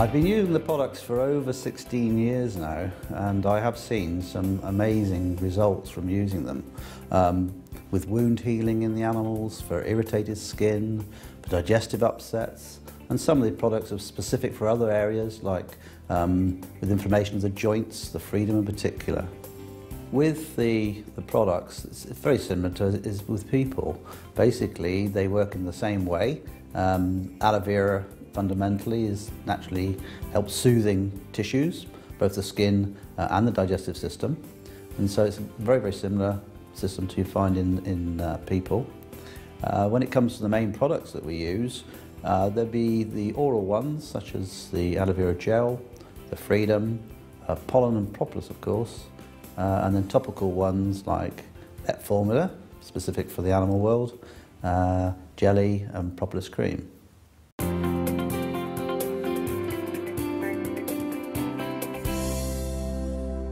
I've been using the products for over 16 years now, and I have seen some amazing results from using them. With wound healing in the animals, for irritated skin, for digestive upsets, and some of the products are specific for other areas, like with inflammation of the joints, the freedom in particular. With the products, it's very similar to it is with people. Basically, they work in the same way. Aloe Vera fundamentally naturally helps soothing tissues, both the skin and the digestive system. And so it's a very, very similar system to you find in people. When it comes to the main products that we use, there'll be the oral ones, such as the aloe vera gel, the Freedom, pollen and propolis, of course, and then topical ones like Vet Formula, specific for the animal world, jelly and propolis cream.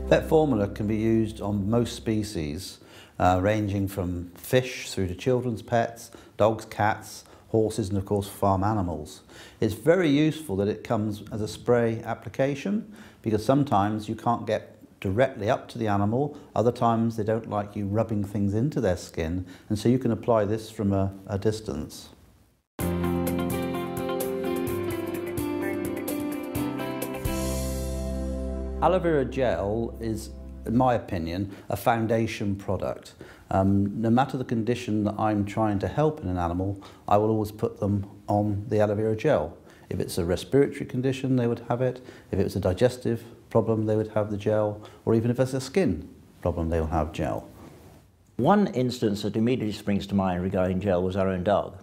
Vet Formula can be used on most species, ranging from fish through to children's pets, dogs, cats, horses, and of course farm animals. It's very useful that it comes as a spray application, because sometimes you can't get directly up to the animal, other times they don't like you rubbing things into their skin, and so you can apply this from a distance. Aloe Vera gel is, in my opinion, a foundation product. No matter the condition that I'm trying to help in an animal, I will always put them on the aloe vera gel. If it's a respiratory condition, they would have it. If it's a digestive problem, they would have the gel. Or even if it's a skin problem, they will have gel. One instance that immediately springs to mind regarding gel was our own dog,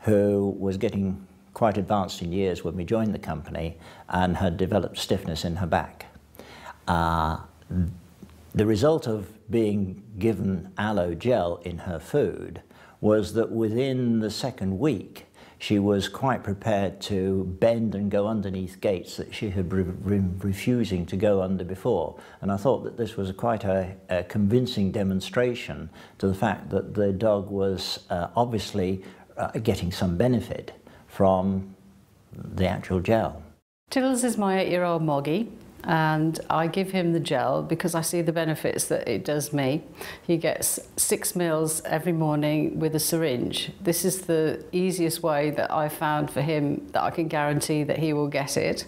who was getting quite advanced in years when we joined the company and had developed stiffness in her back. The result of being given aloe gel in her food was that within the second week she was quite prepared to bend and go underneath gates that she had been refusing to go under before. And I thought that this was quite a convincing demonstration to the fact that the dog was obviously getting some benefit from the actual gel. Tiddles is my 8-year-old Moggy, and I give him the gel because I see the benefits that it does me. He gets 6 meals every morning with a syringe. This is the easiest way that I've found for him that I can guarantee that he will get it.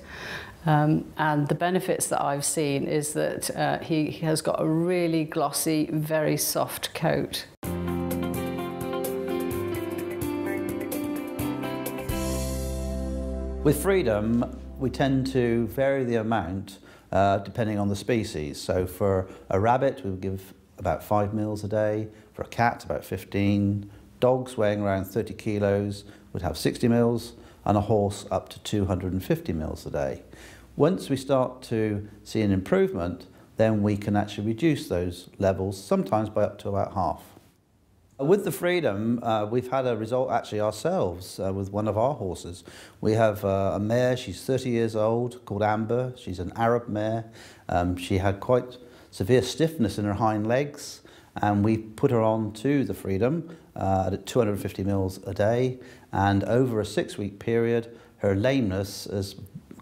And the benefits that I've seen is that he has got a really glossy, very soft coat. With Freedom, we tend to vary the amount depending on the species. So for a rabbit, we would give about 5 meals a day. For a cat, about 15. Dogs weighing around 30 kilos would have 60 meals, and a horse up to 250 meals a day. Once we start to see an improvement, then we can actually reduce those levels, sometimes by up to about half. With the Freedom, we've had a result actually ourselves with one of our horses. We have a mare, she's 30 years old, called Amber. She's an Arab mare. She had quite severe stiffness in her hind legs, and we put her on to the Freedom at 250 mils a day, and over a 6-week period, her lameness has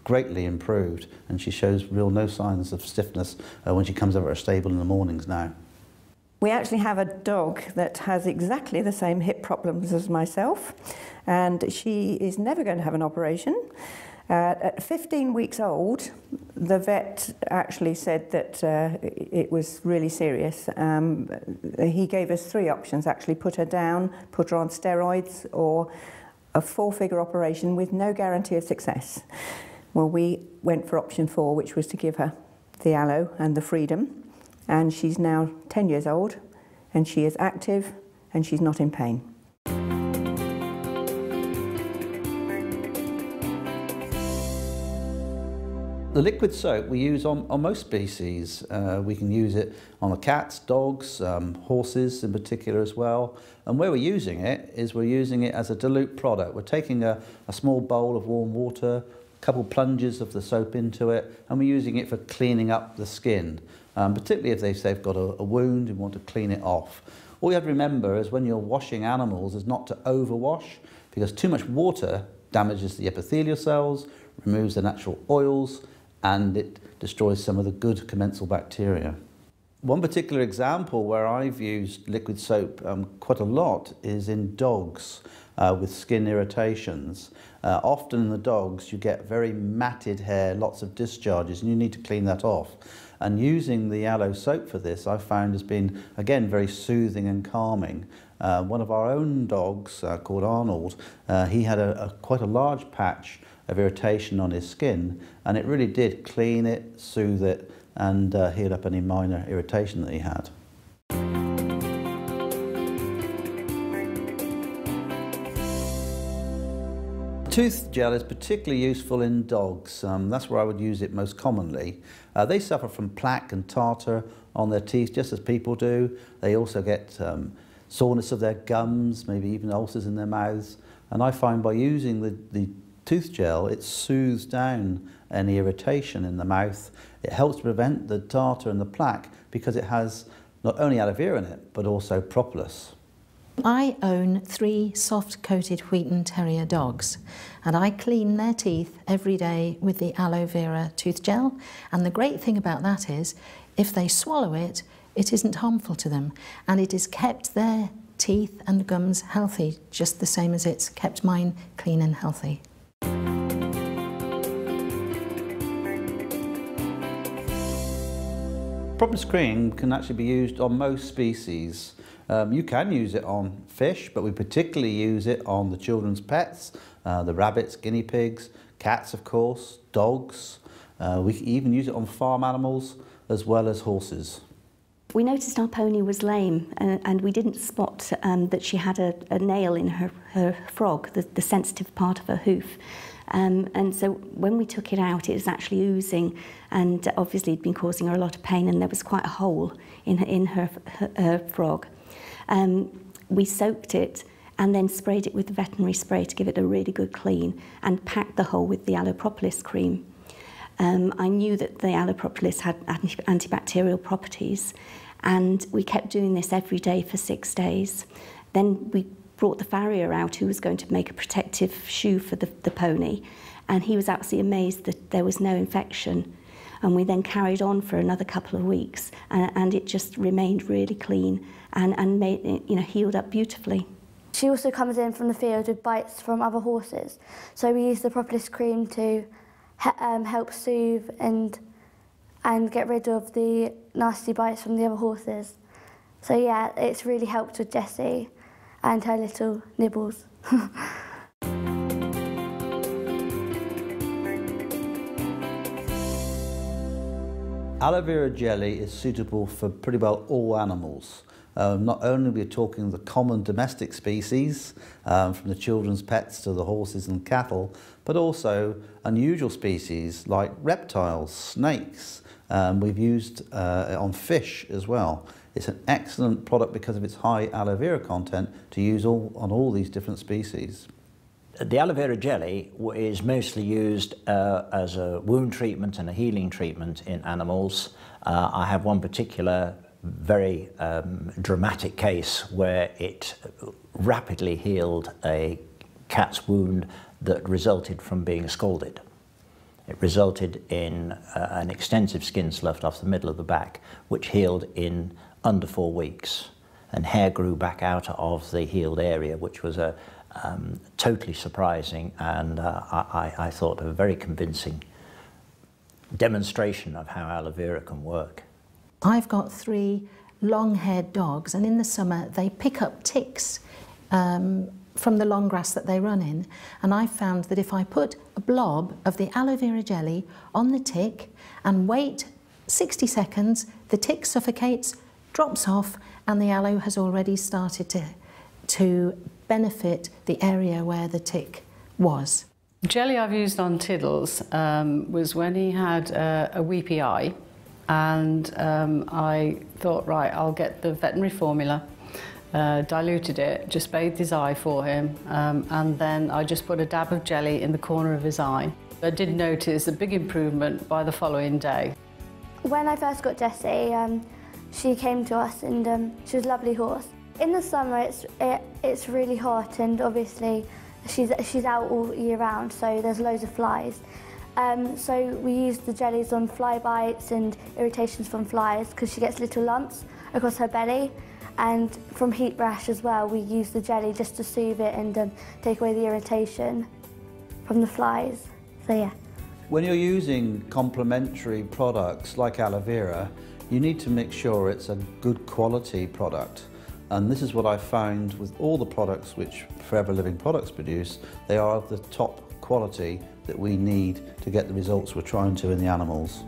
greatly improved, and she shows no signs of stiffness when she comes over her stable in the mornings now. We actually have a dog that has exactly the same hip problems as myself, and she is never going to have an operation. At 15 weeks old, the vet actually said that it was really serious. He gave us 3 options, actually: put her down, put her on steroids, or a 4-figure operation with no guarantee of success. Well, we went for option 4, which was to give her the aloe and the Freedom. And she's now 10 years old, and she is active, and she's not in pain. The liquid soap we use on most species. We can use it on the cats, dogs, horses in particular as well. And where we're using it is we're using it as a dilute product. We're taking a small bowl of warm water, a couple plunges of the soap into it, and we're using it for cleaning up the skin. Particularly if they've got a wound and want to clean it off. All you have to remember is when you're washing animals is not to overwash, because too much water damages the epithelial cells, removes the natural oils, and it destroys some of the good commensal bacteria. One particular example where I've used liquid soap quite a lot is in dogs with skin irritations. Often in the dogs you get very matted hair, lots of discharges, and you need to clean that off. And using the aloe soap for this I found has been, again, very soothing and calming. One of our own dogs, called Arnold, he had quite a large patch of irritation on his skin, and it really did clean it, soothe it, and heal up any minor irritation that he had. Tooth gel is particularly useful in dogs. That's where I would use it most commonly. They suffer from plaque and tartar on their teeth just as people do. They also get soreness of their gums, maybe even ulcers in their mouths. And I find by using the tooth gel, it soothes down any irritation in the mouth. It helps to prevent the tartar and the plaque because it has not only aloe vera in it, but also propolis. I own 3 soft-coated Wheaten Terrier dogs, and I clean their teeth every day with the aloe vera tooth gel. And the great thing about that is, if they swallow it, it isn't harmful to them, and it has kept their teeth and gums healthy, just the same as it's kept mine clean and healthy. Propolis cream can actually be used on most species. You can use it on fish, but we particularly use it on the children's pets, the rabbits, guinea pigs, cats of course, dogs. We can even use it on farm animals as well as horses. We noticed our pony was lame, and we didn't spot that she had a nail in her frog, the sensitive part of her hoof. And so when we took it out, it was actually oozing, and obviously it'd been causing her a lot of pain, and there was quite a hole in her frog. We soaked it and then sprayed it with the veterinary spray to give it a really good clean, and packed the hole with the aloe propolis cream. I knew that the aloe propolis had antibacterial properties, and we kept doing this every day for 6 days. Then we brought the farrier out who was going to make a protective shoe for the pony, and he was absolutely amazed that there was no infection. And we then carried on for another couple of weeks, and it just remained really clean and made it, healed up beautifully. She also comes in from the field with bites from other horses, so we use the propolis cream to help soothe and get rid of the nasty bites from the other horses. So yeah, it's really helped with Jessie and her little nibbles. Aloe vera jelly is suitable for pretty well all animals. Not only are we talking the common domestic species, from the children's pets to the horses and cattle, but also unusual species like reptiles, snakes. We've used it on fish as well. It's an excellent product because of its high aloe vera content to use on all these different species. The aloe vera jelly is mostly used as a wound treatment and a healing treatment in animals. I have one particular very dramatic case where it rapidly healed a cat's wound that resulted from being scalded. It resulted in an extensive skin sloughed off the middle of the back, which healed in under 4 weeks, and hair grew back out of the healed area, which was a totally surprising and I thought a very convincing demonstration of how aloe vera can work. I've got 3 long-haired dogs, and in the summer they pick up ticks from the long grass that they run in, and I found that if I put a blob of the aloe vera jelly on the tick and wait 60 seconds, the tick suffocates, drops off, and the aloe has already started to benefit the area where the tick was. Jelly I've used on Tiddles was when he had a weepy eye, and I thought, right, I'll get the veterinary formula, diluted it, just bathed his eye for him, and then I just put a dab of jelly in the corner of his eye. I did notice a big improvement by the following day. When I first got Jessie, she came to us, and she was a lovely horse. In the summer it's really hot, and obviously she's out all year round, so there's loads of flies. So we use the jellies on fly bites and irritations from flies because she gets little lumps across her belly. And from heat rash as well, we use the jelly just to soothe it and take away the irritation from the flies. So yeah. When you're using complementary products like aloe vera, you need to make sure it's a good quality product. And this is what I found with all the products which Forever Living Products produce. They are of the top quality that we need to get the results we're trying to in the animals.